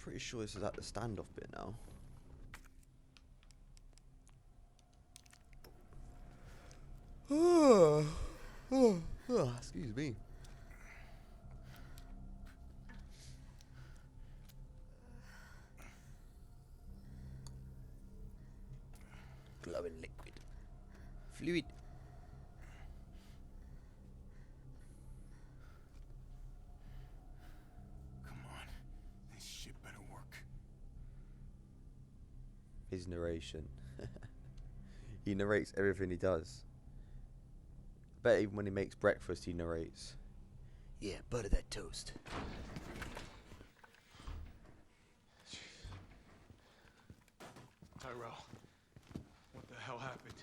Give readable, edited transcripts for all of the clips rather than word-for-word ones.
pretty sure this is at the standoff bit now. Excuse me. Glowing liquid. Fluid. Come on. This shit better work. His narration. He narrates everything he does. I bet even when he makes breakfast he narrates. Yeah, butter that toast. Tyrell, what the hell happened?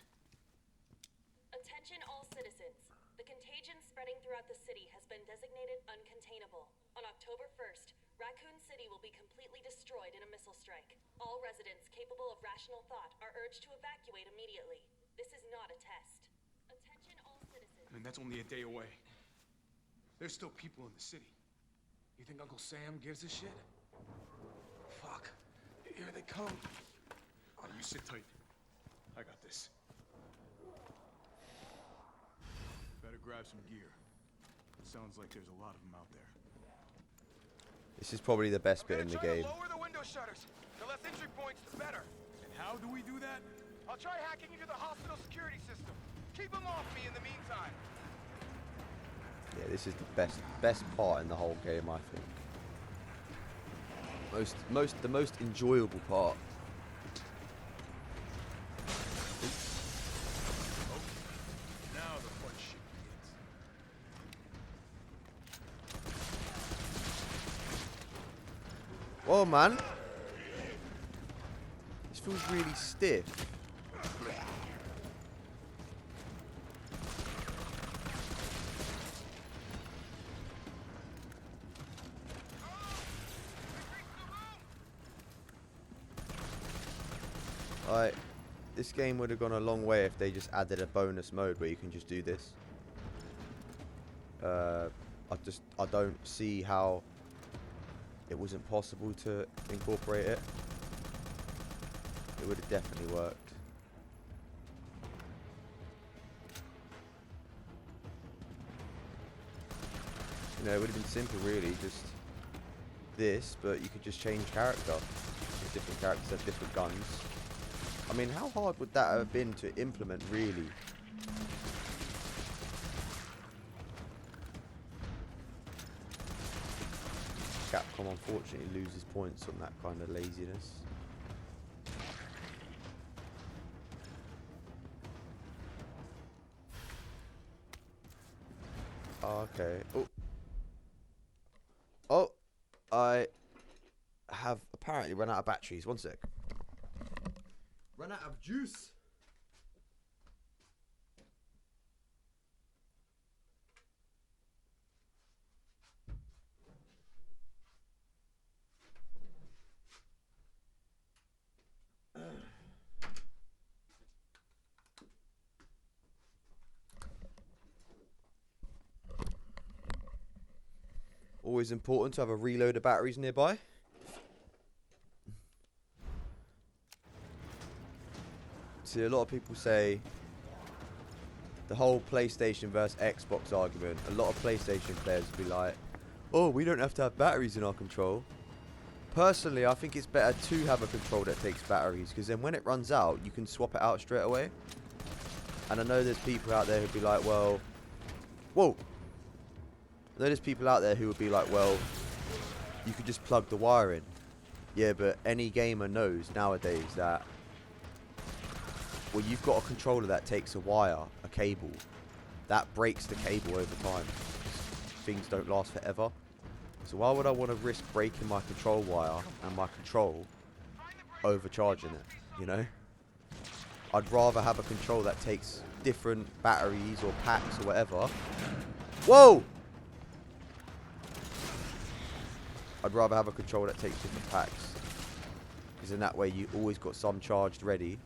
Attention all citizens. The contagion spreading throughout the city has been designated uncontainable. On October 1st, Raccoon City will be completely destroyed in a missile strike. All residents capable of rational thought are urged to evacuate immediately. This is not a test. Attention all citizens. I mean, that's only a day away. There's still people in the city. You think Uncle Sam gives a shit? Fuck. Here they come. Oh, you sit tight. I got this. Better grab some gear. Sounds like there's a lot of them out there. This is probably the best bit in the game. Lower the window shutters. The less entry points, the better. And how do we do that? I'll try hacking into the hospital security system. Keep them off me in the meantime. Yeah, this is the best part in the whole game, I think. The most enjoyable part. Now the fun shit begins. Oh man, this feels really stiff. Like, this game would have gone a long way if they just added a bonus mode where you can just do this. I don't see how it wasn't possible to incorporate it. It would have definitely worked. You know, it would have been simple really, just this, but you could just change character. Different characters have different guns. I mean, how hard would that have been to implement, really? Capcom unfortunately loses points on that kind of laziness. Okay. Oh, I have apparently run out of batteries. One sec. Run out of juice. Always important to have a reload of batteries nearby. See, a lot of people say the whole PlayStation versus Xbox argument. A lot of PlayStation players will be like, oh, we don't have to have batteries in our control. Personally, I think it's better to have a control that takes batteries, because then when it runs out, you can swap it out straight away. And I know there's people out there who'd be like, well, whoa. I know there's people out there who would be like, well, you could just plug the wire in. Yeah, but any gamer knows nowadays that, well, you've got a controller that takes a wire, a cable. That breaks the cable over time. Things don't last forever. So why would I want to risk breaking my control wire and my control overcharging it, you know? I'd rather have a control that takes different batteries or packs or whatever. Whoa! I'd rather have a control that takes different packs. Because in that way you always got some charged ready.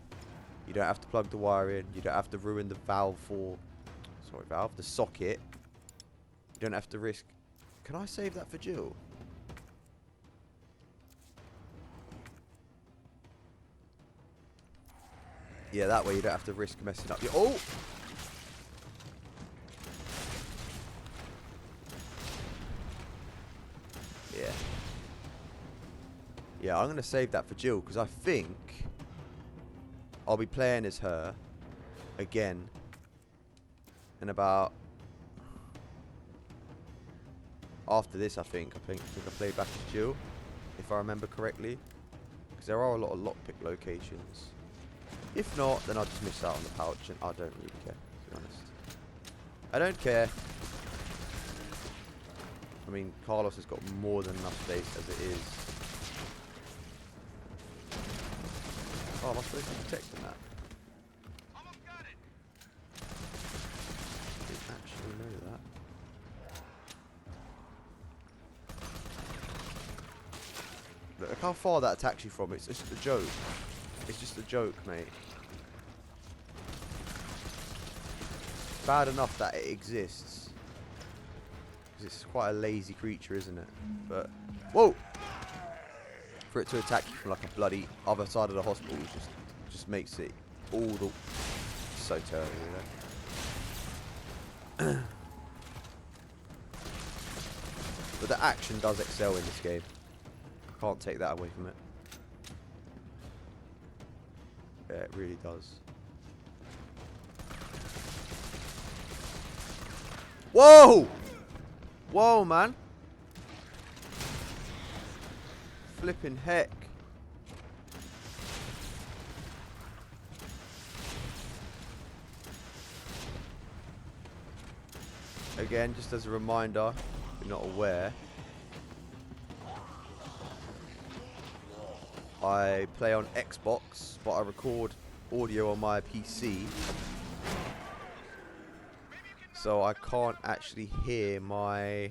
You don't have to plug the wire in. You don't have to ruin the the socket. You don't have to risk. Can I save that for Jill? Yeah, that way you don't have to risk messing up your... Oh! Yeah. Yeah, I'm going to save that for Jill, because I think I'll be playing as her again in about... After this, I think I play back as Jill, if I remember correctly. Because there are a lot of lockpick locations. If not, then I'll just miss out on the pouch, and I don't really care, to be honest. I don't care. I mean, Carlos has got more than enough space as it is. Oh, am I supposed to be protecting that? Almost got it. I didn't actually know that. Look how far that attacks you from. It's just a joke. It's just a joke, mate. Bad enough that it exists. 'Cause it's quite a lazy creature, isn't it? But whoa! For it to attack you from like a bloody other side of the hospital just makes it all the so terrible, you know. But the action does excel in this game. Can't take that away from it. Yeah, it really does. Whoa! Whoa, man. Flipping heck. Again, just as a reminder, if you're not aware, I play on Xbox, but I record audio on my PC. So I can't actually hear my...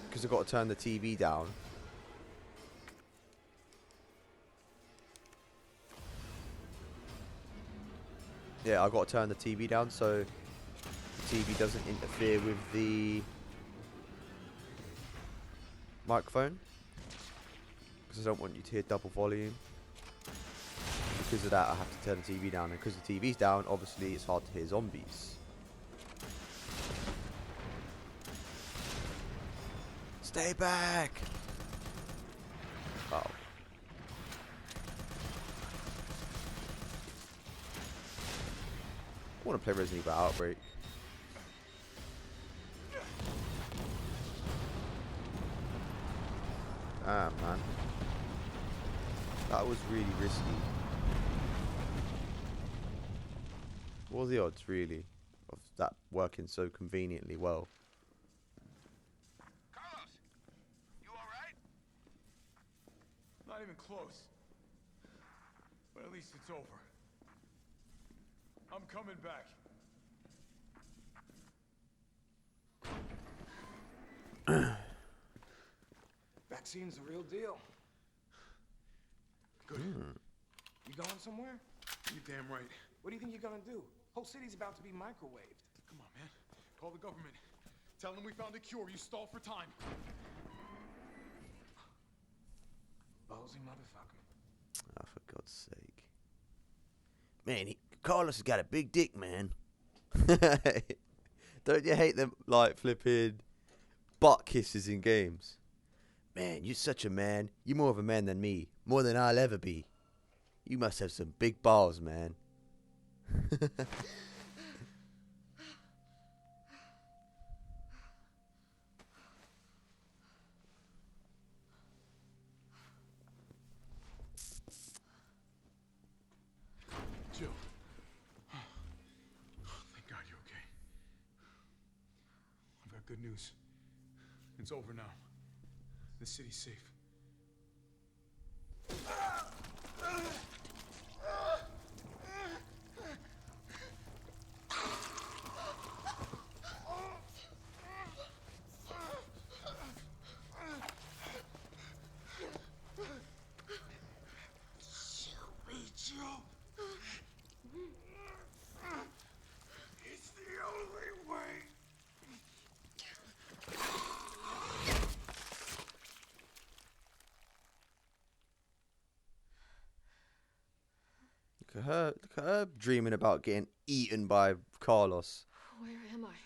Because I've got to turn the TV down. Yeah, I've got to turn the TV down so the TV doesn't interfere with the microphone. Because I don't want you to hear double volume. Because of that, I have to turn the TV down, and because the TV's down, obviously it's hard to hear zombies. Stay back! Oh. I want to play Resident Evil Outbreak. Ah, man. That was really risky. What are the odds, really, of that working so conveniently well? Carlos, you all right? Not even close. But at least it's over. I'm coming back. Vaccine's the real deal. Good. You going somewhere? You damn right. What do you think you're gonna do? Whole city's about to be microwaved. Come on, man. Call the government. Tell them we found a cure. You stall for time. Ballsy motherfucker. Oh, for God's sake. Man, Carlos has got a big dick, man. Don't you hate them, like, flipping butt kisses in games? Man, you're such a man. You're more of a man than me. More than I'll ever be. You must have some big balls, man. Jill. Thank God you're okay. I've got good news. It's over now. The city's safe. It's the only way. Dreaming about getting eaten by Carlos. Where am I?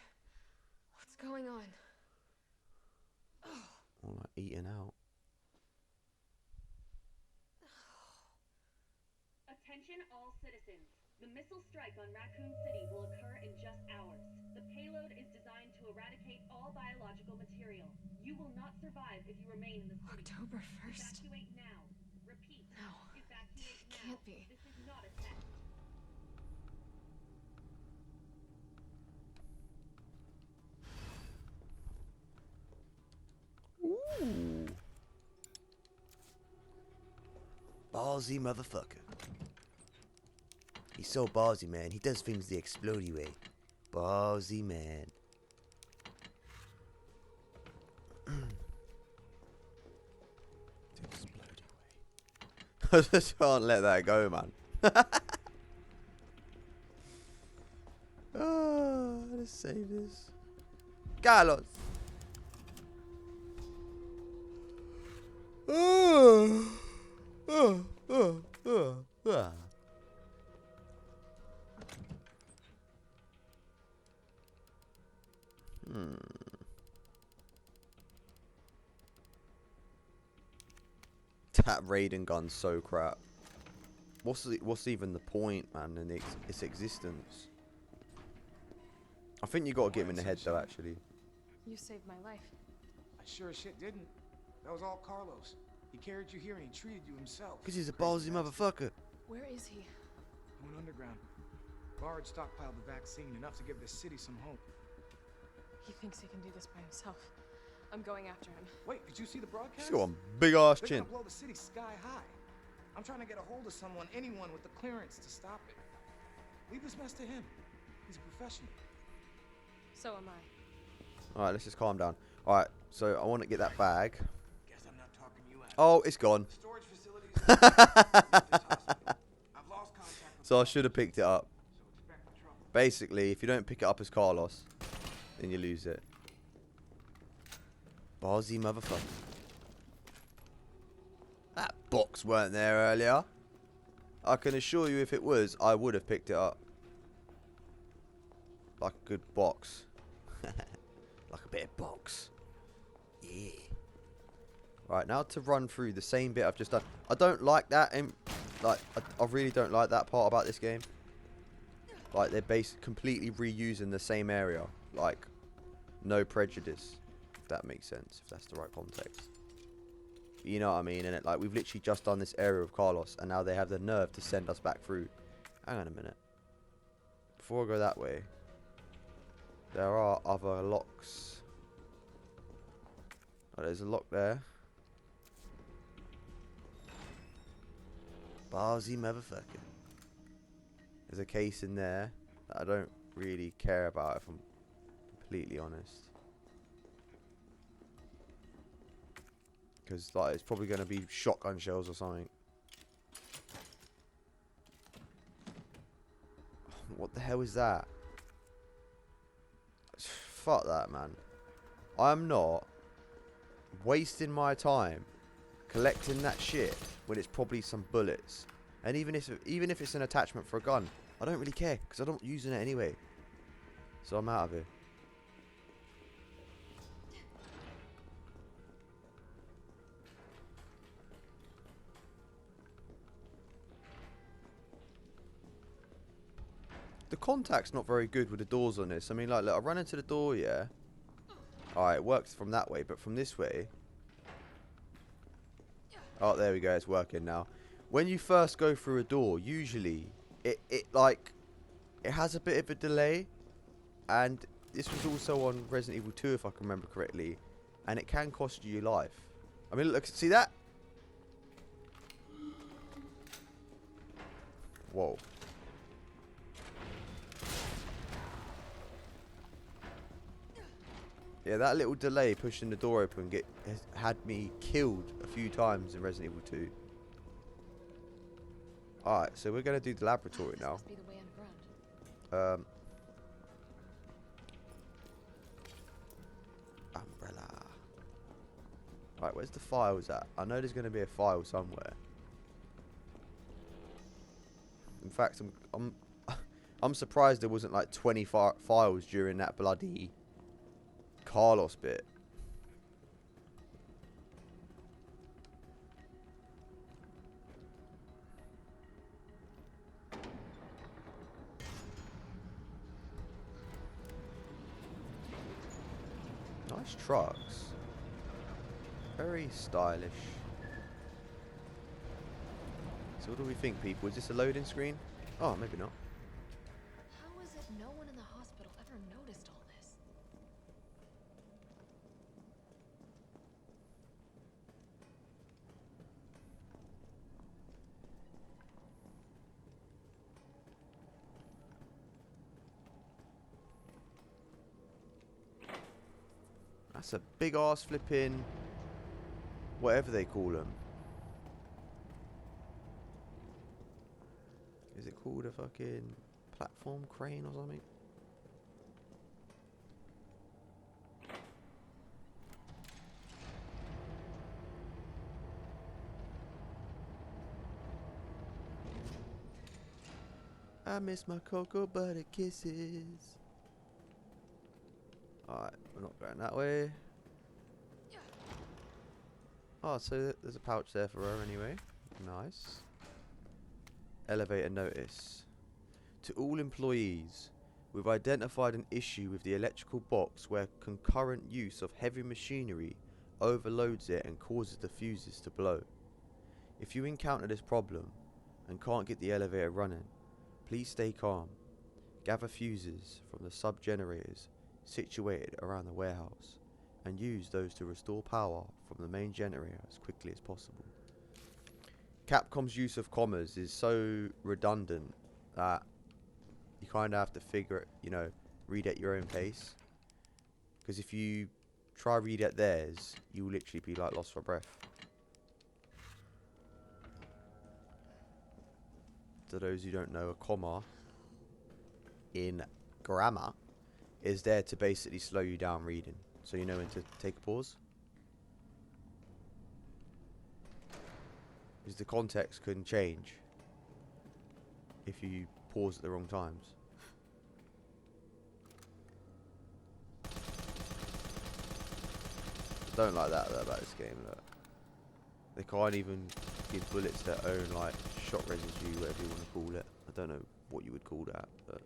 What's going on? Or like eating out. Attention all citizens. The missile strike on Raccoon City will occur in just hours. The payload is designed to eradicate all biological material. You will not survive if you remain in the city. October 1st? Evacuate now. Repeat. No. Evacuate It now. can't be. This is not a test. Ooh. Ballsy motherfucker. He's so ballsy, man. He does things the explodey way. Ballsy man. The explodey way. I just can't let that go, man. Oh, let's save this. Carlos. Oh. Oh, oh, oh, oh. That Raiden gun's so crap. What's even the point, man, in its existence? I think you gotta get him in the head though, actually. You saved my life. I sure as shit didn't. That was all Carlos. He carried you here and he treated you himself. Cause he's a Crazy ballsy bastard. motherfucker. Where is he? He went underground. Bard stockpiled the vaccine, enough to give the city some hope. He thinks he can do this by himself. I'm going after him. Wait, did you see the broadcast? He's got a big ass They're chin. gonna blow the city sky high. I'm trying to get a hold of someone, anyone with the clearance to stop it. Leave this mess to him. He's a professional. So am I. Alright, let's just calm down. Alright, so I want to get that bag. Guess I'm not talking you out. Oh, it's gone. Storage facilities. I've lost contact with So I should have picked it up. so expect trouble. Basically, if you don't pick it up as Carlos, then you lose it. Ballsy motherfucker. That box weren't there earlier. I can assure you if it was, I would have picked it up. Like a good box. Like a bit of box. Yeah. Right, now to run through the same bit I've just done. I don't like that. I really don't like that part about this game. Like, they're completely reusing the same area. Like, no prejudice. If that makes sense. If that's the right context. You know what I mean? And like, we've literally just done this area of Carlos. And now they have the nerve to send us back through. Hang on a minute. Before I go that way. There are other locks. Oh, there's a lock there. Ballsy motherfucker. There's a case in there that I don't really care about, if I'm completely honest. Because like, it's probably going to be shotgun shells or something. What the hell is that? Fuck that, man. I'm not wasting my time collecting that shit when it's probably some bullets. And even if it's an attachment for a gun, I don't really care because I'm not using it anyway. So I'm out of here. The contact's not very good with the doors on this. I mean, like, look, I run into the door, yeah. Alright, it works from that way, but from this way... Oh, there we go, it's working now. When you first go through a door, usually, it has a bit of a delay. And this was also on Resident Evil 2, if I can remember correctly. And it can cost you your life. I mean, look, see that? Whoa. Yeah, that little delay pushing the door open has had me killed a few times in Resident Evil 2. Alright, so we're going to do the laboratory This now. must be the way underground. Umbrella. Right, where's the files at? I know there's going to be a file somewhere. In fact, I'm surprised there wasn't like 20 files during that bloody Carlos bit. Nice trucks. Very stylish. So what do we think, people? Is this a loading screen? Oh, maybe not. How is it no one in the hospital ever noticed all this? That's a big ass flipping whatever they call them. Is it called a fucking platform crane or something? I miss my cocoa butter kisses. Alright, we're not going that way. Oh, so there's a pouch there for her anyway. Nice. Elevator notice. To all employees, we've identified an issue with the electrical box where concurrent use of heavy machinery overloads it and causes the fuses to blow. If you encounter this problem and can't get the elevator running, please stay calm. Gather fuses from the sub-generators situated around the warehouse and use those to restore power from the main generator as quickly as possible. Capcom's use of commas is so redundant that you kind of have to figure it, you know, read at your own pace. Because if you try read at theirs, you will literally be like lost for breath. To those who don't know, a comma in grammar is there to basically slow you down reading, so you know when to take a pause. Because the context can change if you pause at the wrong times. Don't like that though about this game. Look, they can't even give bullets their own like shot residue, whatever you want to call it. I don't know what you would call that, but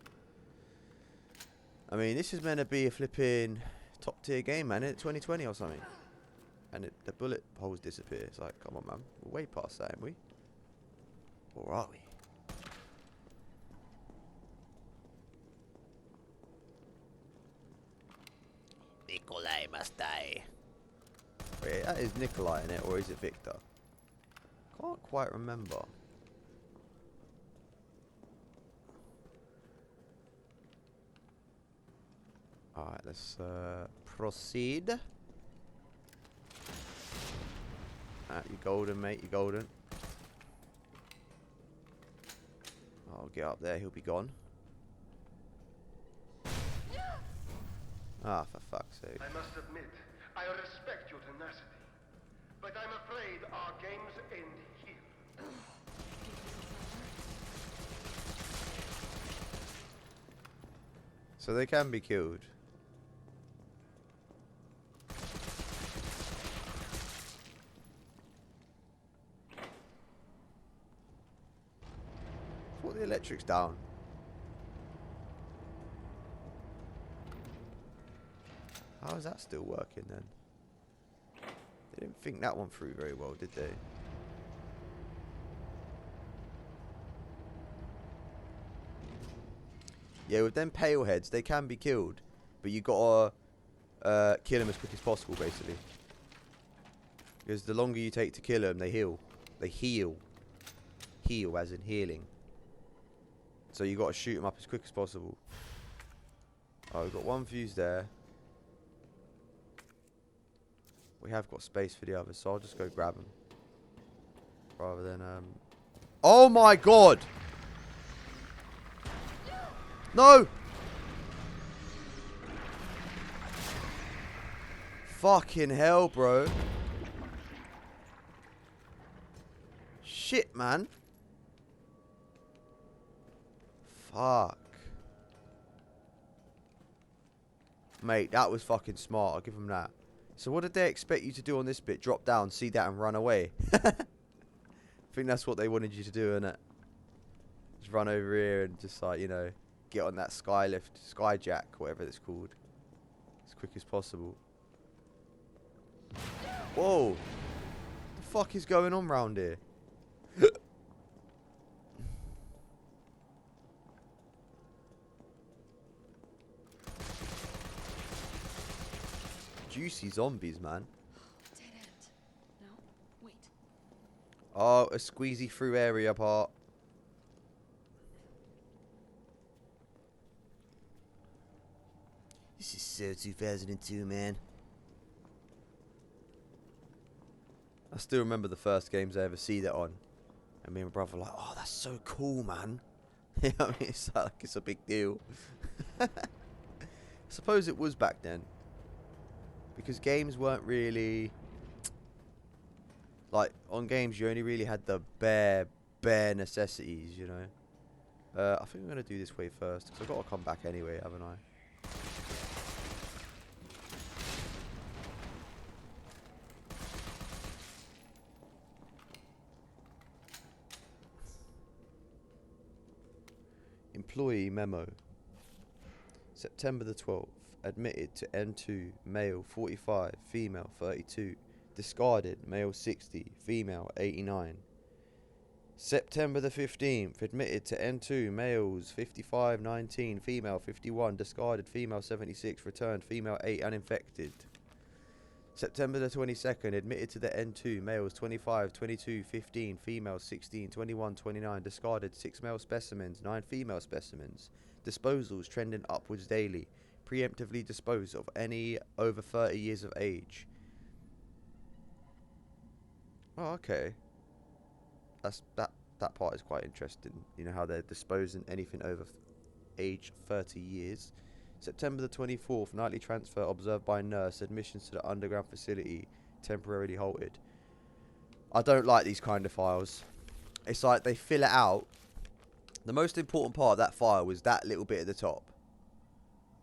I mean, this is meant to be a flipping top tier game, man. It's 2020 or something, and the bullet holes disappear. It's like, come on, man, we're way past that, aren't we? Or are we? Nikolai must die. Wait, that is Nikolai in it, or is it Victor? Can't quite remember. Alright, let's proceed. You golden, mate, you golden. I'll get up there, he'll be gone. Ah, for fuck's sake. I must admit, I respect your tenacity, but I'm afraid our games end here. So they can be killed. Thought the electric's down. How is that still working then? They didn't think that one through very well, did they? Yeah, with them pale heads, they can be killed, but you gotta kill them as quick as possible, basically. Because the longer you take to kill them, they heal. They heal. Heal as in healing. So you gotta shoot them up as quick as possible. Oh, we've got one fuse there. We have got space for the others, so I'll just go grab them. Rather than, Oh my god! No! Fucking hell, bro. Shit, man. Fuck. Mate, that was fucking smart. I'll give them that. So what did they expect you to do on this bit? Drop down, see that, and run away? I think that's what they wanted you to do, innit? Just run over here and just, like, you know, get on that skyjack, whatever it's called, as quick as possible. Whoa! What the fuck is going on round here? Juicy zombies, man. Dead end. No? Wait. Oh, a squeezy through area part. This is so 2002, man. I still remember the first games I ever see that on. And me and my brother were like, oh, that's so cool, man. You know what I mean? It's like it's a big deal. I suppose it was back then. Because games weren't really... Like, on games you only really had the bare necessities, you know. I think I'm going to do this way first. Because I've got to come back anyway, haven't I? Employee memo. September the 12th. Admitted to N2, male 45, female 32. Discarded, male 60, female 89. September the 15th. Admitted to N2, males 55, 19, female 51. Discarded, female 76. Returned, female 8, uninfected. September the 22nd. Admitted to the N2, males 25, 22, 15, female 16, 21, 29. Discarded 6 male specimens, 9 female specimens. Disposals trending upwards daily. Preemptively dispose of any over 30 years of age. Oh, okay. That part is quite interesting. You know how they're disposing anything over age 30 years. September the 24th. Nightly transfer observed by nurse. Admissions to the underground facility temporarily halted. I don't like these kind of files. It's like they fill it out. The most important part of that file was that little bit at the top.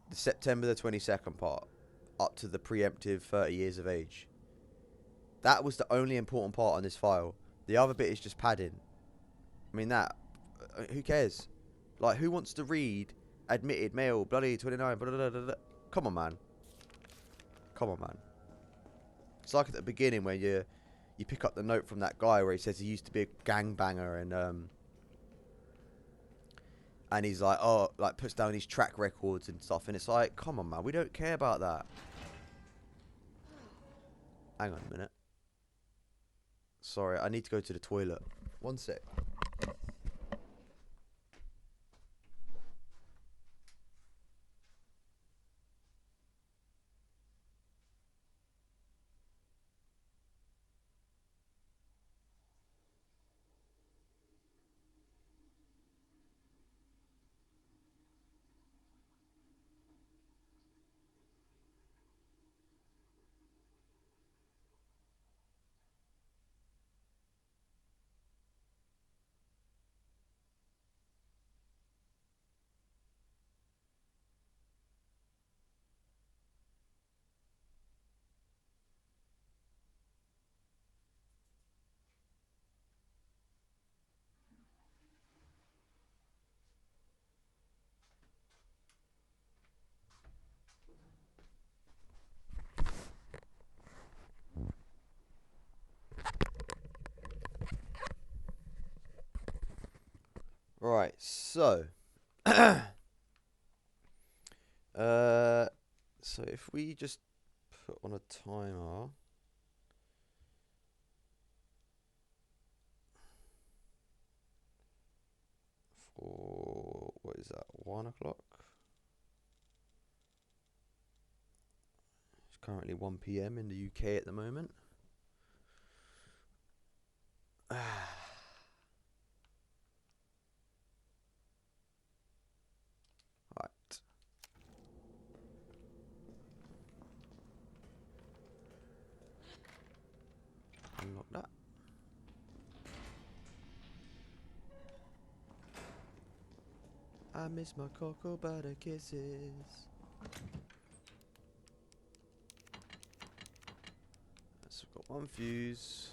The September the 22nd part. Up to the preemptive 30 years of age. That was the only important part on this file. The other bit is just padding. I mean, who cares? Like, who wants to read admitted male, bloody 29, blah, blah, blah, blah. Come on, man. Come on, man. It's like at the beginning where you pick up the note from that guy where he says he used to be a gangbanger and he's like, oh, like puts down his track records and stuff, and it's like, come on, man, we don't care about that. Hang on a minute. Sorry, I need to go to the toilet. One sec. Right, so so if we just put on a timer for, what is that, 1 o'clock? It's currently 1 PM in the UK at the moment. Right. Unlock that. I miss my cocoa butter kisses. So we've got one fuse.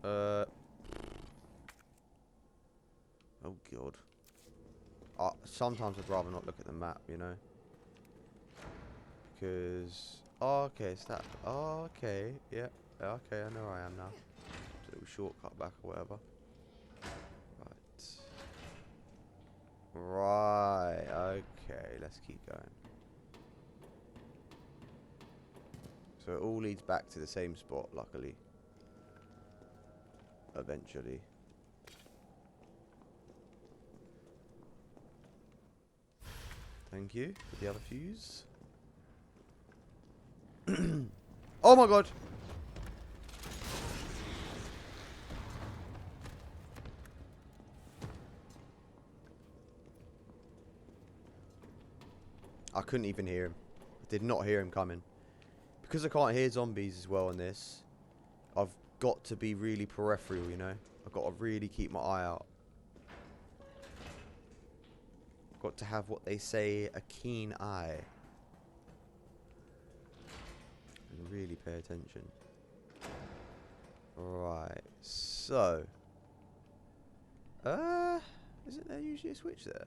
Oh god. Sometimes I'd rather not look at the map, you know. Because okay, it's that. Oh, okay, yeah, okay, I know where I am now. It's a little shortcut back or whatever. Right. Okay, let's keep going. So it all leads back to the same spot, luckily. Eventually. Thank you for the other fuse. Oh my god! I couldn't even hear him. I did not hear him coming. Because I can't hear zombies as well on this, I've got to be really peripheral, you know? I've got to really keep my eye out. Got to have what they say, a keen eye. And really pay attention. Right, so. Isn't there usually a switch there?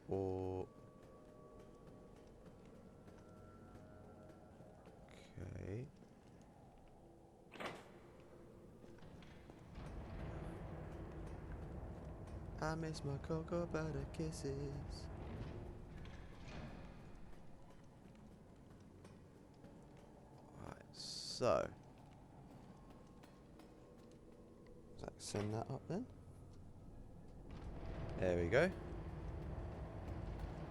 Or. Okay. I miss my cocoa butter kisses. Right, so. Let's send that up then. There we go.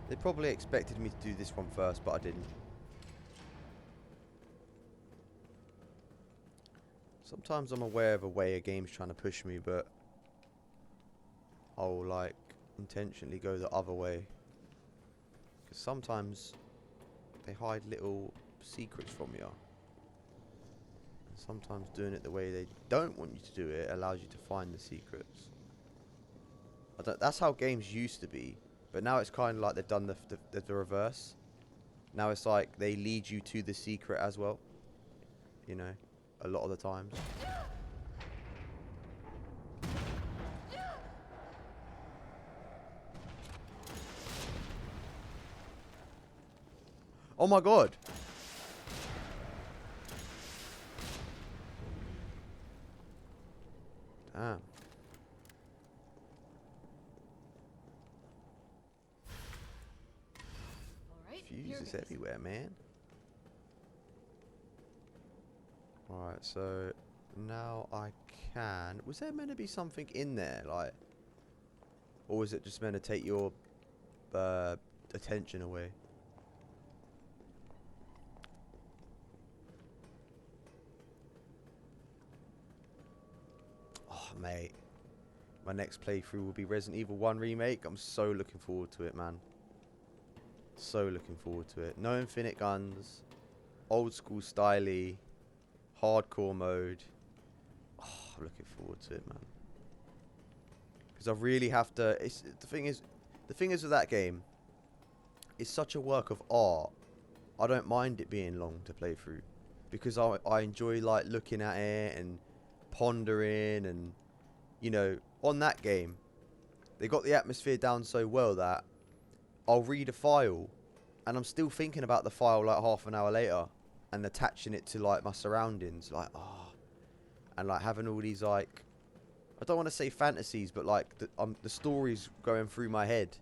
They probably expected me to do this one first, but I didn't. Sometimes I'm aware of a way a game's trying to push me, but I'll like intentionally go the other way. Because sometimes they hide little secrets from you. And sometimes doing it the way they don't want you to do it allows you to find the secrets. That's how games used to be. But now it's kind of like they've done the reverse. Now it's like they lead you to the secret as well. You know, a lot of the times. Oh my god! Damn. Fuses everywhere, man. Alright, so now I can. Was there meant to be something in there, like, or was it just meant to take your attention away? Oh, mate, my next playthrough will be Resident Evil 1 Remake. I'm so looking forward to it, man. So looking forward to it. No infinite guns, old school styly, hardcore mode. Oh, I'm looking forward to it, man. Because I really have to. The thing is with that game, it's such a work of art. I don't mind it being long to play through, because I enjoy like looking at it and pondering, and you know, on that game, they got the atmosphere down so well that I'll read a file and I'm still thinking about the file like half an hour later and attaching it to like my surroundings, like and like having all these like, I don't want to say fantasies, but like the stories going through my head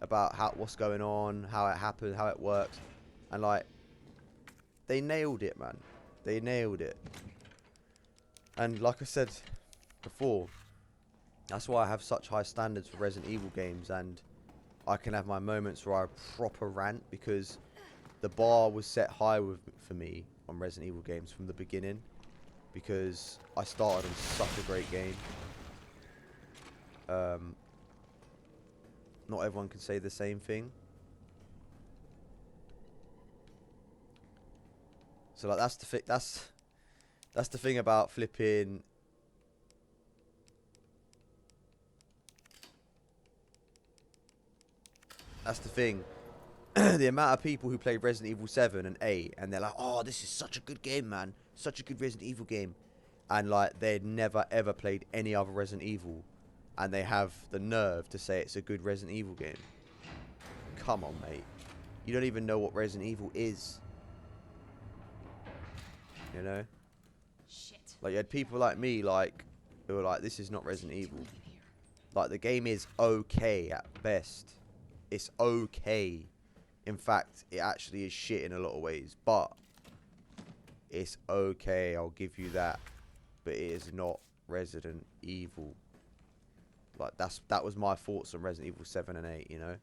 about what's going on, how it happened, how it works, and like they nailed it, man. They nailed it. And like I said before, that's why I have such high standards for Resident Evil games, and I can have my moments where I proper rant, because the bar was set high for me on Resident Evil games from the beginning, because I started on such a great game. Not everyone can say the same thing. So like that's the thing about flipping That's the thing. The amount of people who play Resident Evil 7 and 8 and they're like, oh, this is such a good game, man. Such a good Resident Evil game. And like they'd never ever played any other Resident Evil. And they have the nerve to say it's a good Resident Evil game. Come on, mate. You don't even know what Resident Evil is. You know? Shit. Like you had people like me, like, who were like, this is not Resident Evil. Like the game is okay at best. It's okay. In fact, it actually is shit in a lot of ways, but it's okay, I'll give you that. But it is not Resident Evil. Like that was my thoughts on Resident Evil 7 and 8, you know?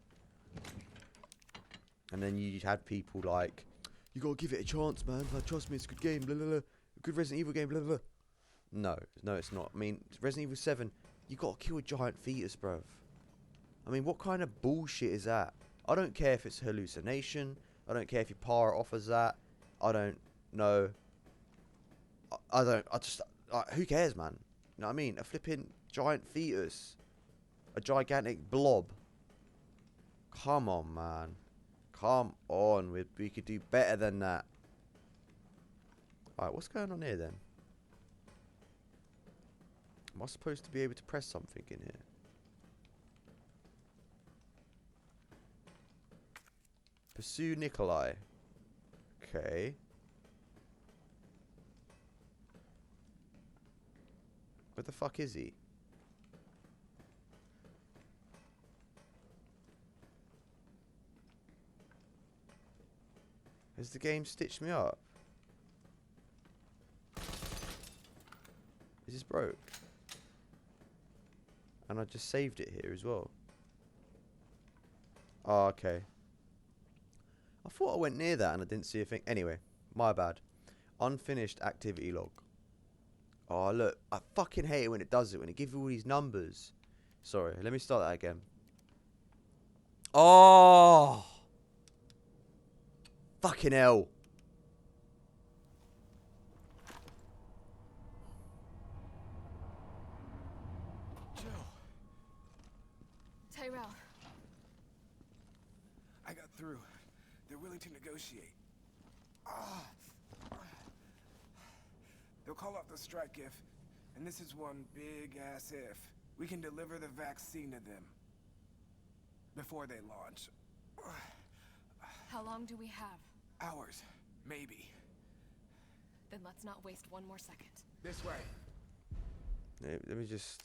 And then you had people like, you gotta give it a chance, man. Like, trust me, it's a good game, blah, blah, blah. A good Resident Evil game, blah, blah, blah. No, it's not. I mean, Resident Evil 7, you gotta kill a giant fetus, bruv. I mean, what kind of bullshit is that? I don't care if it's hallucination. I don't care if your PART offers that. I don't know. Who cares, man? You know what I mean? A flipping giant fetus. A gigantic blob. Come on, man. Come on. We could do better than that. Alright, what's going on here then? Am I supposed to be able to press something in here? Pursue Nikolai. Okay. Where the fuck is he? Has the game stitched me up? Is this broke? And I just saved it here as well. Oh, okay. I thought I went near that and I didn't see a thing. Anyway, my bad. Unfinished activity log. Oh, look. I fucking hate it when it does it. When it gives you all these numbers. Sorry. Let me start that again. Oh! Fucking hell. Tyrell. I got through. They're willing to negotiate. They'll call off the strike if, and this is one big ass if, we can deliver the vaccine to them before they launch. How long do we have? Hours, maybe. Then let's not waste one more second. This way. Let me just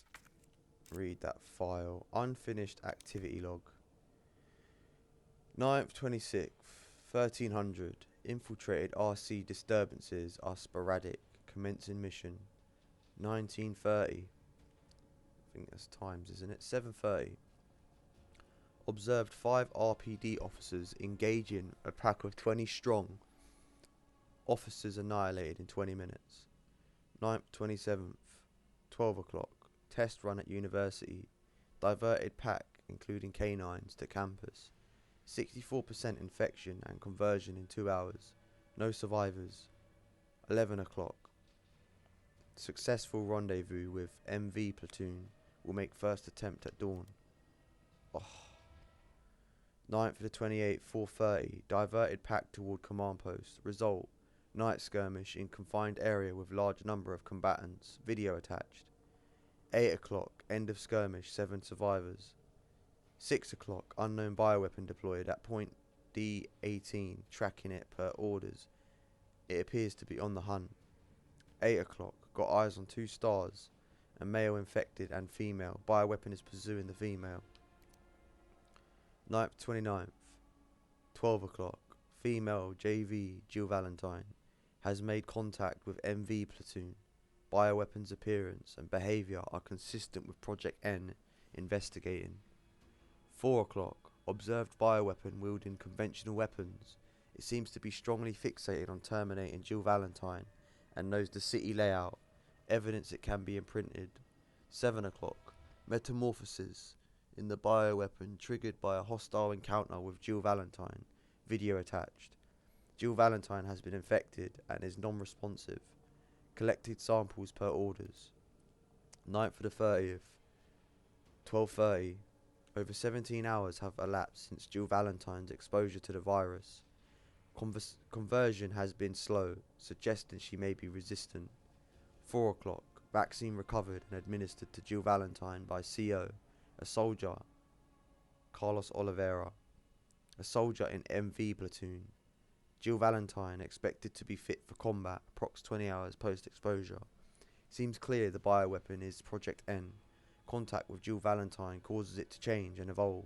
read that file. Unfinished activity log. 9th, 26th, 1300. Infiltrated RC disturbances are sporadic. Commencing mission. 1930. I think that's times, isn't it? 7:30. Observed 5 RPD officers engaging a pack of 20 strong. Officers annihilated in 20 minutes. 9th, 27th. 12 o'clock. Test run at university. Diverted pack, including canines, to campus. 64% infection and conversion in 2 hours. No survivors. 11 o'clock. Successful rendezvous with MV platoon. Will make first attempt at dawn. Oh. 9th to the 28th, 4:30. Diverted pack toward command post. Result. Night skirmish in confined area with large number of combatants. Video attached. 8 o'clock. End of skirmish. 7 survivors. 6 o'clock. Unknown bioweapon deployed at point D18. Tracking it per orders. It appears to be on the hunt. 8 o'clock. Got eyes on 2 stars. A male infected and female. Bioweapon is pursuing the female. 9th, 29th. 12 o'clock. Female JV Jill Valentine has made contact with MV platoon. Bioweapons appearance and behaviour are consistent with Project N investigating. 4 o'clock. Observed bioweapon wielding conventional weapons. It seems to be strongly fixated on terminating Jill Valentine and knows the city layout. Evidence it can be imprinted. 7 o'clock. Metamorphosis in the bioweapon triggered by a hostile encounter with Jill Valentine. Video attached. Jill Valentine has been infected and is non-responsive. Collected samples per orders. 9th to the 30th. 12:30. Over 17 hours have elapsed since Jill Valentine's exposure to the virus. Conversion has been slow, suggesting she may be resistant. 4 o'clock. Vaccine recovered and administered to Jill Valentine by CO, a soldier, Carlos Oliveira, a soldier in MV platoon. Jill Valentine expected to be fit for combat approx 20 hours post-exposure. Seems clear the bioweapon is Project N. Contact with Jill Valentine causes it to change and evolve.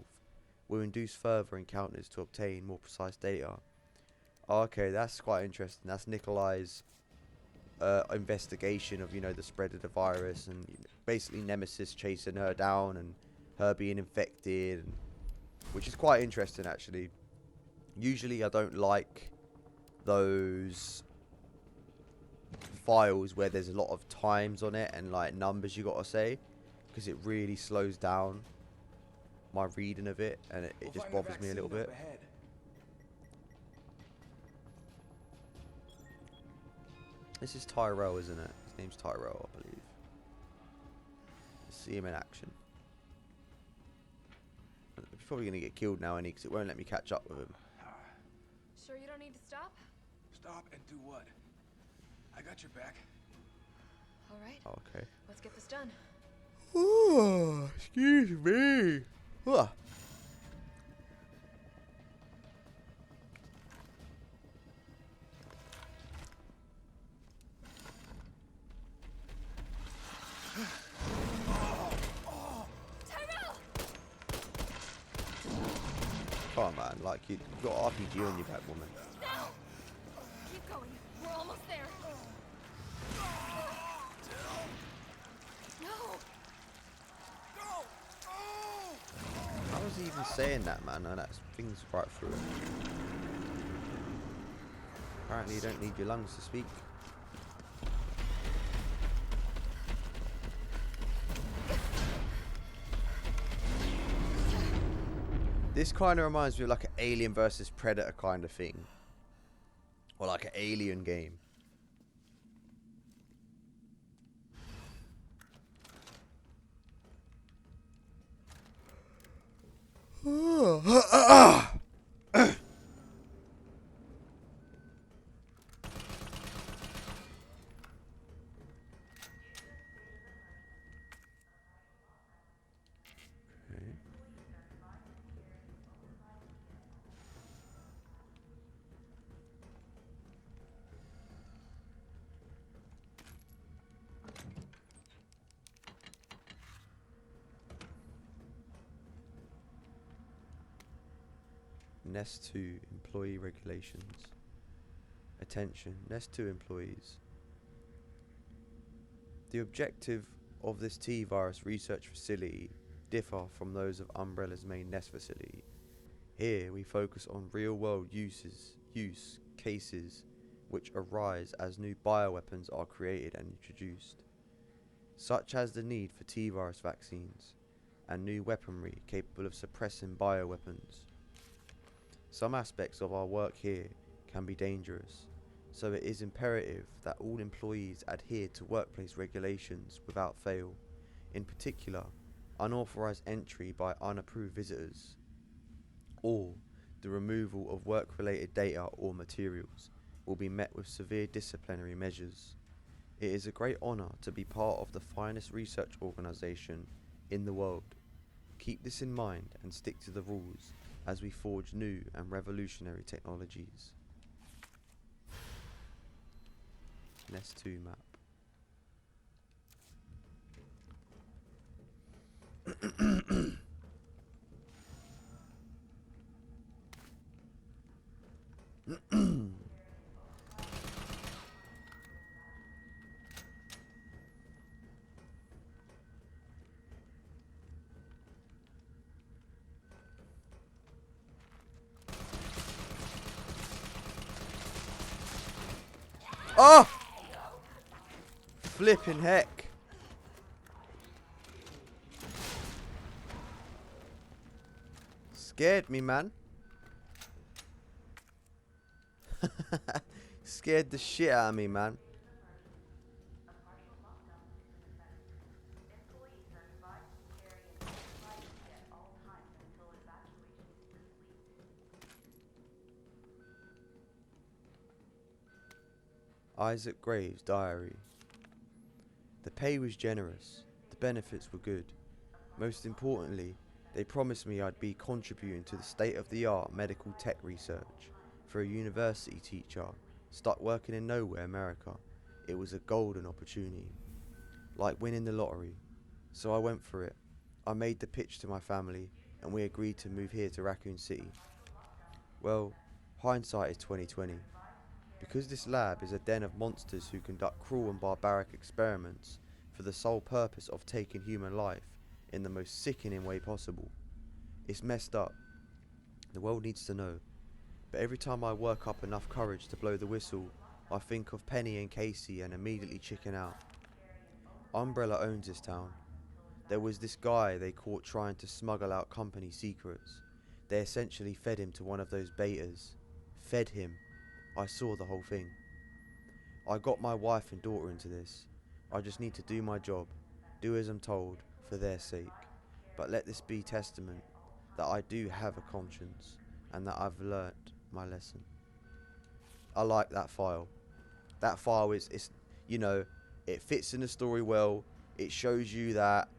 Will induce further encounters to obtain more precise data. Okay, that's quite interesting. That's Nikolai's investigation of, the spread of the virus, and basically Nemesis chasing her down and her being infected, which is quite interesting actually. Usually I don't like those files where there's a lot of times on it and like numbers you gotta say, because it really slows down my reading of it, and it just bothers me a little bit. This is Tyrell, isn't it? His name's Tyrell, I believe. Let's see him in action. He's probably going to get killed now, because it won't let me catch up with him. Sure you don't need to stop? Stop and do what? I got your back. All right. Oh, okay. Let's get this done. Oh, excuse me. Ah. Come on, man. Like, you've got RPG on your back, woman. Keep going. We're almost there. No. How was he even saying that, man? No, that's things right through it. Apparently you don't need your lungs to speak. This kind of reminds me of like an Alien versus Predator kind of thing. Or like an Alien game. Nest 2 employee regulations. Attention, Nest 2 employees. The objective of this T-virus research facility differ from those of Umbrella's main Nest facility. Here we focus on real-world use cases which arise as new bioweapons are created and introduced, such as the need for T-virus vaccines and new weaponry capable of suppressing bioweapons. Some aspects of our work here can be dangerous, so it is imperative that all employees adhere to workplace regulations without fail. In particular, unauthorized entry by unapproved visitors, or the removal of work-related data or materials will be met with severe disciplinary measures. It is a great honor to be part of the finest research organization in the world. Keep this in mind and stick to the rules as we forge new and revolutionary technologies. Nest 2 map. Oh! Flipping heck. Scared me, man. Scared the shit out of me, man. Isaac Graves' diary. The pay was generous, the benefits were good. Most importantly, they promised me I'd be contributing to the state-of-the-art medical tech research. For a university teacher, stuck working in nowhere America, it was a golden opportunity. Like winning the lottery. So I went for it. I made the pitch to my family, and we agreed to move here to Raccoon City. Well, hindsight is 2020. Because this lab is a den of monsters who conduct cruel and barbaric experiments for the sole purpose of taking human life in the most sickening way possible. It's messed up. The world needs to know. But every time I work up enough courage to blow the whistle, I think of Penny and Casey and immediately chicken out. Umbrella owns this town. There was this guy they caught trying to smuggle out company secrets. They essentially fed him to one of those betas. Fed him. I saw the whole thing. I got my wife and daughter into this. I just need to do my job, do as I'm told, for their sake. But let this be testament that I do have a conscience and that I've learnt my lesson. I like that file. That file is, you know, it fits in the story well. It shows you that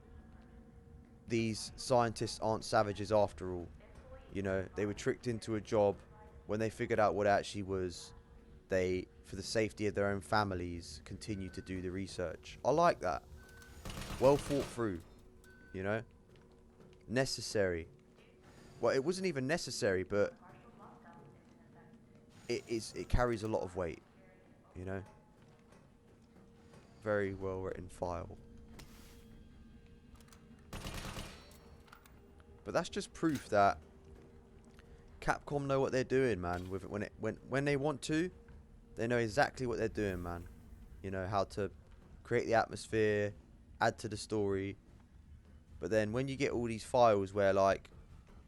these scientists aren't savages after all. You know, they were tricked into a job. When they figured out what it actually was, they, for the safety of their own families, continue to do the research. I like that. Well thought through, you know. Necessary. Well, it wasn't even necessary, but it carries a lot of weight, you know. Very well written file. But that's just proof that Capcom know what they're doing, man. With it, when they want to, they know exactly what they're doing, man. You know how to create the atmosphere, add to the story. But then when you get all these files where, like,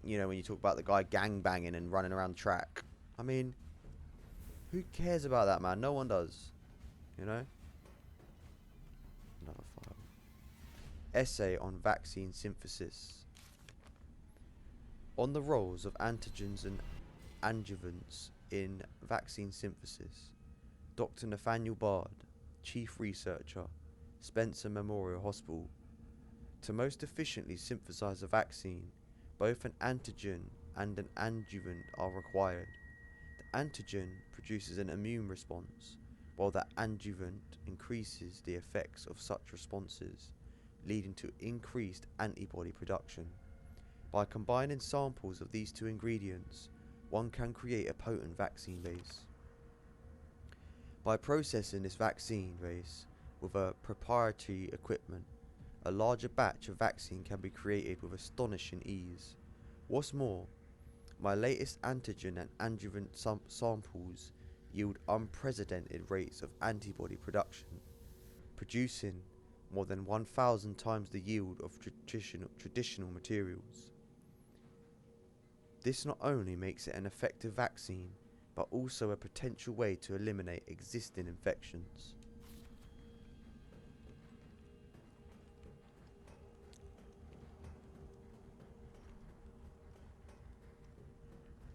you know, when you talk about the guy gang banging and running around the track, I mean, who cares about that, man? No one does. You know. Another file. Essay on vaccine synthesis. On the roles of antigens and adjuvants in vaccine synthesis, Dr. Nathaniel Bard, Chief Researcher, Spencer Memorial Hospital. To most efficiently synthesize a vaccine, both an antigen and an adjuvant are required. The antigen produces an immune response, while the adjuvant increases the effects of such responses, leading to increased antibody production. By combining samples of these two ingredients, one can create a potent vaccine base. By processing this vaccine base with a proprietary equipment, a larger batch of vaccine can be created with astonishing ease. What's more, my latest antigen and adjuvant samples yield unprecedented rates of antibody production, producing more than 1,000 times the yield of traditional materials. This not only makes it an effective vaccine, but also a potential way to eliminate existing infections.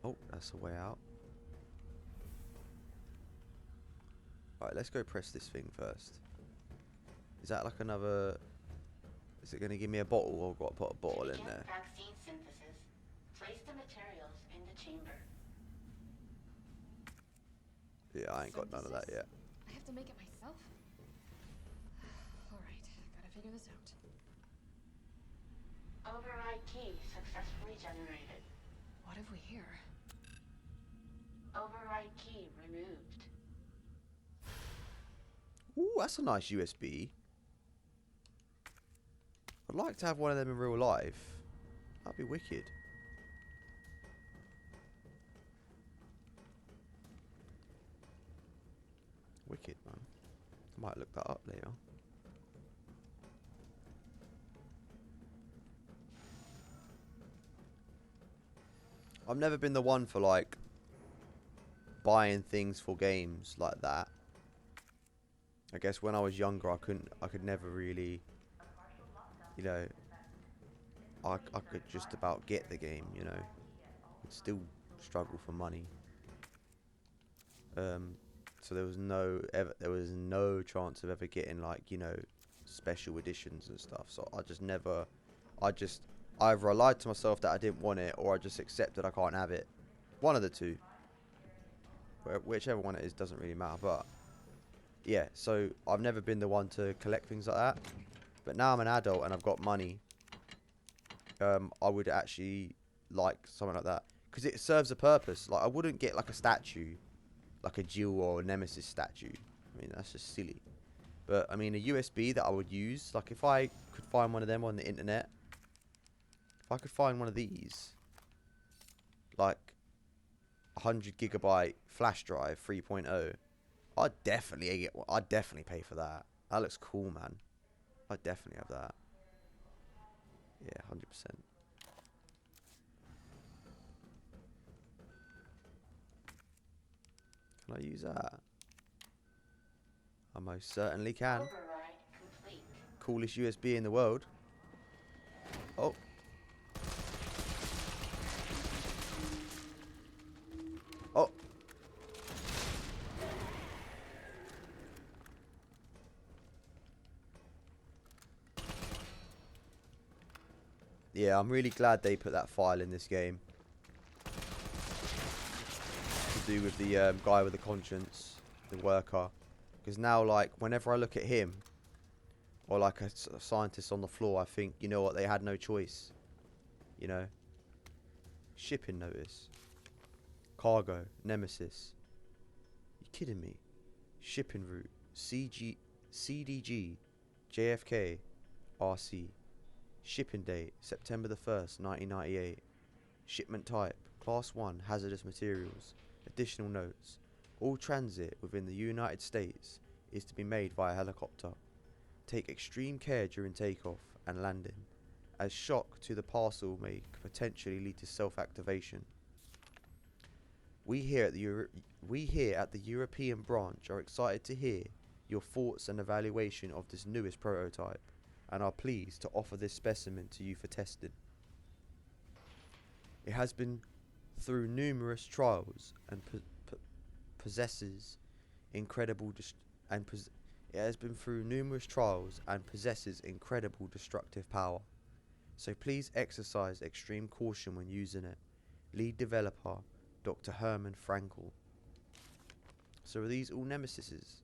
Oh, that's a way out. Alright, let's go press this thing first. Is that like another... Is it going to give me a bottle, or I've got to put a bottle in there? Vaccine synthesis. Place the materials in the chamber. Yeah, I ain't got none of that yet. I have to make it myself? Alright, gotta figure this out. Override key successfully generated. What have we here? Override key removed. Ooh, that's a nice USB. I'd like to have one of them in real life. That'd be wicked. Wicked, man. I might look that up later. I've never been the one for, like, buying things for games like that. I guess when I was younger, I could never really, you know, I could just about get the game, you know. I'd still struggle for money. So there was no chance of ever getting, like, you know, special editions and stuff. So either I lied to myself that I didn't want it, or I just accepted I can't have it. One of the two. Whichever one it is doesn't really matter. But yeah, so I've never been the one to collect things like that. But now I'm an adult and I've got money. I would actually like something like that, because it serves a purpose. Like, I wouldn't get like a statue, like a Jill or a Nemesis statue. I mean, that's just silly. But I mean, a USB that I would use, like if I could find one of them on the internet, if I could find one of these, like 100 gigabyte flash drive 3.0, I'd definitely pay for that. That looks cool, man. I'd definitely have that. Yeah, 100%. Can I use that? I most certainly can. Override complete. Coolest USB in the world. Oh. Oh. Yeah, I'm really glad they put that file in this game. To do with the guy with the conscience, the worker. Because now, like, whenever I look at him, or like a scientist on the floor, I think, you know what, they had no choice. You know? Shipping notice. Cargo. Nemesis. You kidding me? Shipping route. CDG. JFK. RC. Shipping date, September the 1st, 1998. Shipment type, Class 1, hazardous materials. Additional notes. All transit within the United States is to be made via helicopter. Take extreme care during takeoff and landing, as shock to the parcel may potentially lead to self-activation. We here at the European branch are excited to hear your thoughts and evaluation of this newest prototype, and are pleased to offer this specimen to you for testing. It has been through numerous trials and possesses incredible destructive power. So please exercise extreme caution when using it. Lead developer, Dr. Herman Frankel. So are these all Nemesises?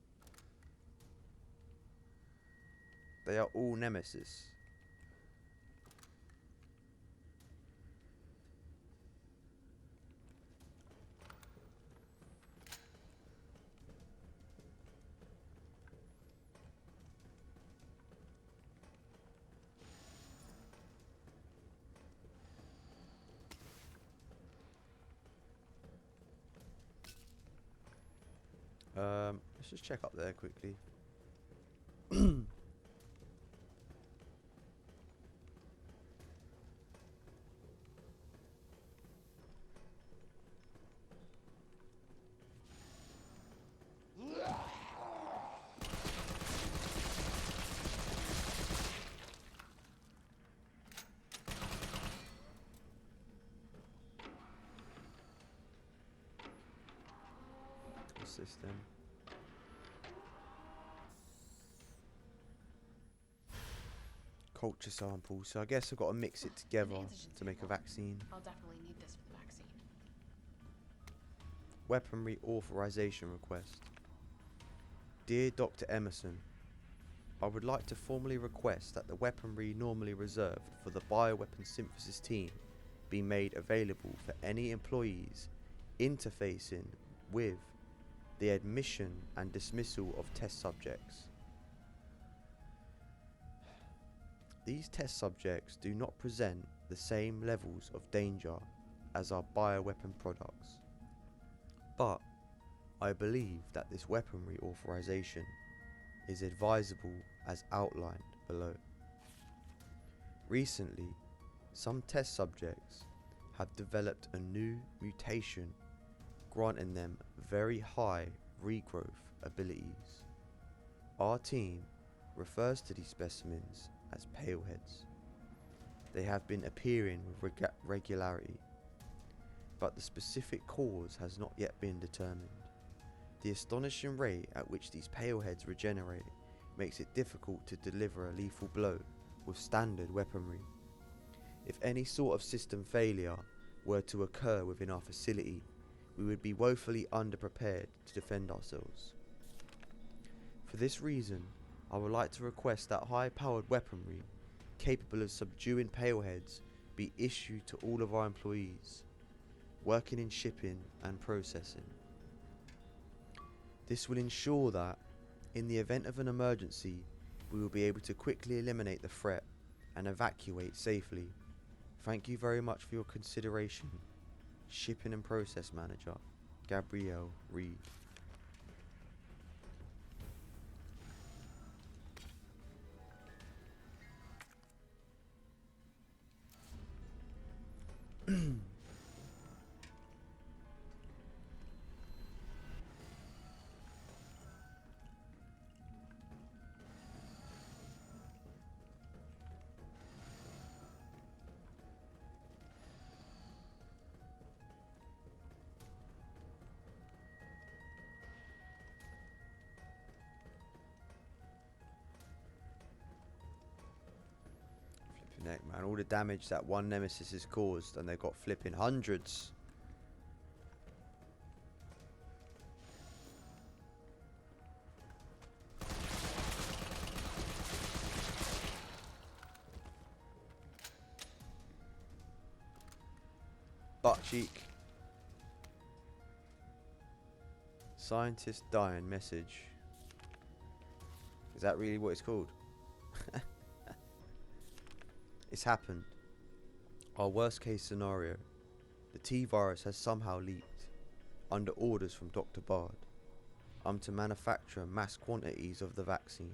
They are all Nemesis. Let's just check up there quickly. System. Culture samples. So I guess I've got to mix it together to make a vaccine. I'll definitely need this for the vaccine. Weaponry authorization request. Dear Dr. Emerson, I would like to formally request that the weaponry normally reserved for the bioweapon synthesis team be made available for any employees interfacing with the admission and dismissal of test subjects. These test subjects do not present the same levels of danger as our bioweapon products, but I believe that this weaponry authorization is advisable as outlined below. Recently, some test subjects have developed a new mutation granting them very high regrowth abilities. Our team refers to these specimens as paleheads. They have been appearing with regularity, but the specific cause has not yet been determined. The astonishing rate at which these paleheads regenerate makes it difficult to deliver a lethal blow with standard weaponry. If any sort of system failure were to occur within our facility, we would be woefully underprepared to defend ourselves. For this reason, I would like to request that high-powered weaponry capable of subduing paleheads be issued to all of our employees working in shipping and processing. This will ensure that, in the event of an emergency, we will be able to quickly eliminate the threat and evacuate safely. Thank you very much for your consideration. Shipping and Process Manager, Gabrielle Reed. Neck, man, all the damage that one nemesis has caused, and they've got flipping hundreds. Butt cheek. Scientist dying message. Is that really what it's called? It's happened. Our worst case scenario. The T-virus has somehow leaked. Under orders from Dr. Bard, I'm to manufacture mass quantities of the vaccine.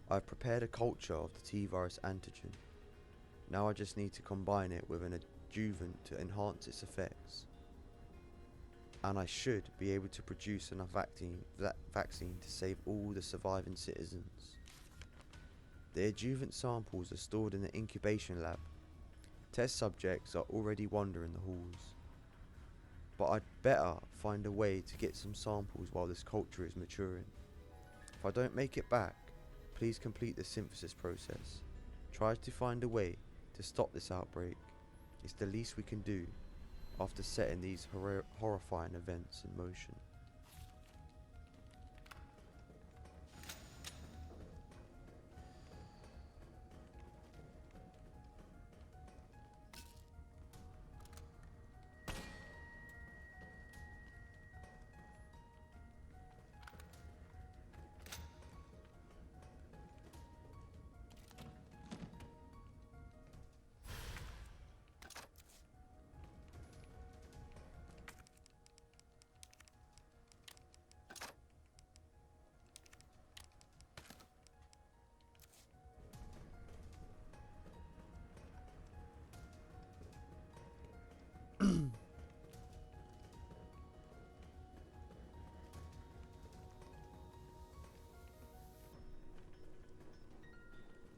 I've prepared a culture of the T-virus antigen. Now I just need to combine it with an adjuvant to enhance its effects. And I should be able to produce enough vaccine to save all the surviving citizens. The adjuvant samples are stored in the incubation lab. Test subjects are already wandering the halls. But I'd better find a way to get some samples while this culture is maturing. If I don't make it back, please complete the synthesis process. Try to find a way to stop this outbreak. It's the least we can do after setting these horrifying events in motion.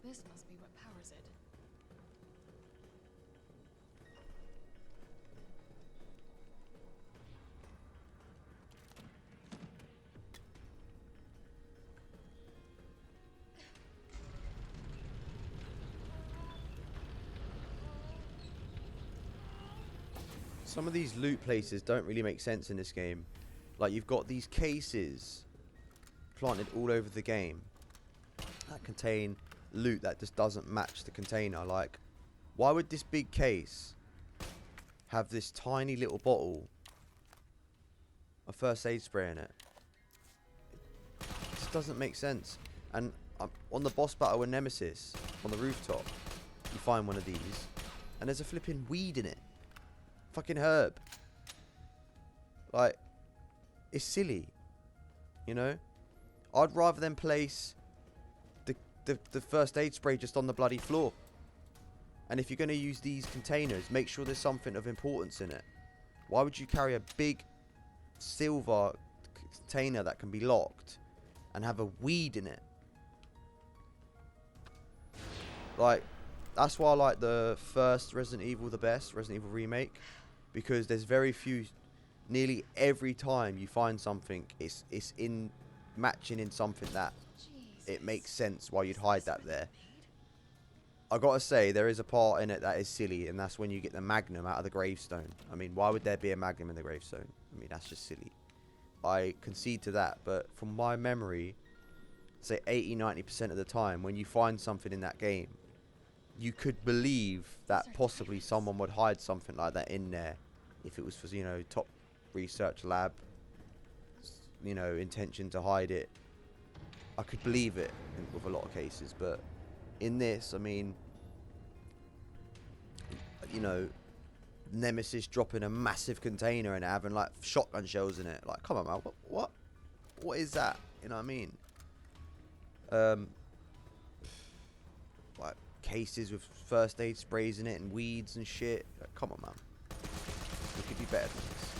This must be what powers it. Some of these loot places don't really make sense in this game. Like, you've got these cases planted all over the game that contain loot that just doesn't match the container. Like, why would this big case have this tiny little bottle of first aid spray in it? It just doesn't make sense. And on the boss battle with Nemesis on the rooftop, you find one of these and there's a flipping weed in it. Fucking herb. Like, it's silly, you know? I'd rather than place the first aid spray just on the bloody floor. And if you're going to use these containers, make sure there's something of importance in it. Why would you carry a big silver container that can be locked and have a weed in it? Like, that's why I like the first Resident Evil the best, Resident Evil Remake, because there's very few nearly every time you find something, it's in matching in something that it makes sense why you'd hide that there. I gotta say, there is a part in it that is silly, and that's when you get the magnum out of the gravestone. I mean, why would there be a magnum in the gravestone? I mean, that's just silly. I concede to that, but from my memory, say 80-90% of the time, when you find something in that game, you could believe that possibly someone would hide something like that in there if it was for, you know, top research lab, you know, intention to hide it. I could believe it with a lot of cases, but in this, I mean, you know, Nemesis dropping a massive container and having like shotgun shells in it. Like, come on, man, what is that? You know what I mean? Like cases with first aid sprays in it and weeds and shit. Like, come on, man, we could be better than this.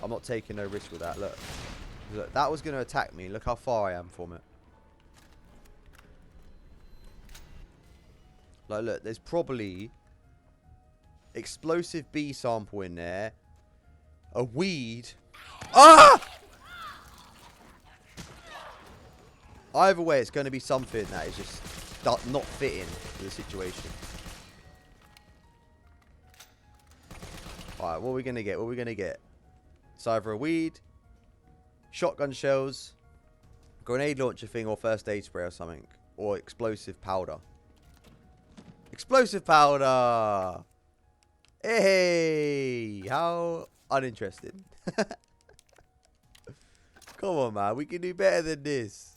I'm not taking no risk with that. Look, that was gonna attack me. Look how far I am from it. Like, look, there's probably explosive B sample in there, a weed. Ah! Either way, it's going to be something that is just not fitting to the situation. Alright, what are we going to get? What are we going to get? It's either a weed, shotgun shells, grenade launcher thing, or first aid spray or something. Or explosive powder. Explosive powder! Hey! How uninteresting. Come on, man. We can do better than this.